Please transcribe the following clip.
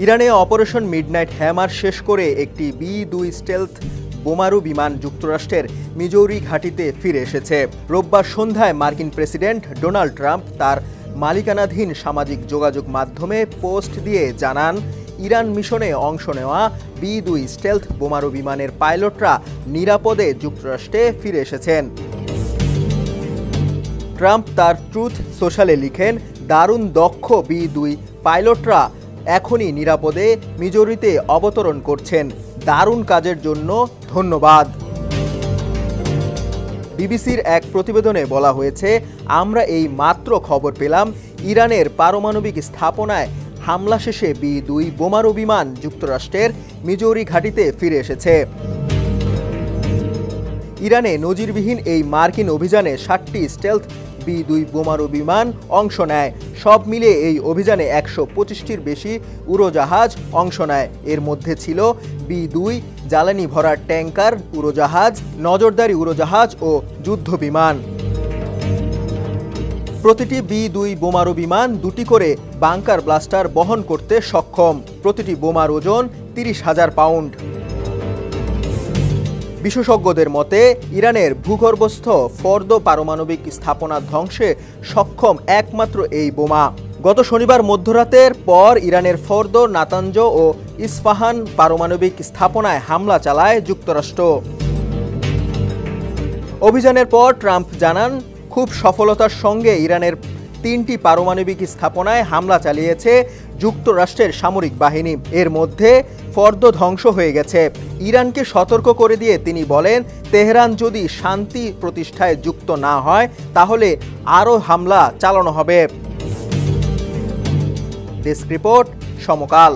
ইরানে operation midnight hammer শেষ করে একটি B-2 স্টেলথ বোমারু বিমান যুক্তরাষ্ট্রের মিজৌরি ঘাঁটিতে ফিরে এসেছে। রোববার সন্ধ্যায় মার্কিন প্রেসিডেন্ট ডোনাল্ড ট্রাম্প তার মালিকানাধীন সামাজিক যোগাযোগ মাধ্যমে পোস্ট দিয়ে জানান, ইরান মিশনে অংশ নেওয়া B-2 স্টেলথ বোমারু বিমানের পাইলটরা নিরাপদে যুক্তরাষ্ট্রে ফিরে এসেছেন। ট্রাম্প তার ট্রুথ সোশ্যালে লিখেন, দারুণ দক্ষ B-2 পাইলটরা এখনই নিরাপদে মিজৌরিতে অবতরণ করছেন। দারুণ কাজের জন্য ধন্যবাদ। বিবিসির এক প্রতিবেদনে বলা হয়েছে, আমরা এই মাত্র খবর পেলাম ইরানের পারমাণবিক স্থাপনায় হামলা শেষে B-2 বোমারু বিমান যুক্তরাষ্ট্রের মিজৌরি ঘাঁটিতে ফিরে এসেছে। ইরানে নজিরবিহীন এই মার্কিন অভিযানে 7টি স্টেলথ B-2 বোমারু বিমান অংশ নেয়। সব মিলিয়ে এই অভিযানে 125টির বেশি উড়োজাহাজ অংশ নেয়। এর মধ্যে ছিল B-2 জ্বালানি ভরা ট্যাঙ্কার উড়োজাহাজ, নজরদারি উড়োজাহাজ ও যুদ্ধ বিমান। প্রতিটি B-2 বোমারু বিমান 2টি করে বাংকার ব্লাস্টার বহন করতে সক্ষম। প্রতিটি বোমার ওজন 30,000 পাউন্ড। বিশেষজ্ঞদের মতে, ইরানের ভূগর্ভস্থ ফর্দো পারমাণবিক স্থাপনা ধ্বংসে সক্ষম একমাত্র এই বোমা। গত শনিবার মধ্যরাতের পর ইরানের ফর্দো, নাতাঞ্জ ও ইস্পাহান পারমাণবিক স্থাপনায় হামলা চালায় যুক্তরাষ্ট্র। অভিযানের পর ট্রাম্প জানান, খুব সফলতার সঙ্গে ইরানের 3টি পারমাণবিক স্থাপনায় হামলা চালিয়েছে যুক্তরাষ্ট্রের সামরিক বাহিনী। এর মধ্যে ফর্দো ধ্বংস হয়ে গেছে। ইরানকে সতর্ক করে দিয়ে তিনি বলেন, তেহরান যদি শান্তি প্রতিষ্ঠায় যুক্ত না হয় তাহলে আরও হামলা চালানো হবে। ডেস্ক রিপোর্ট, সমকাল।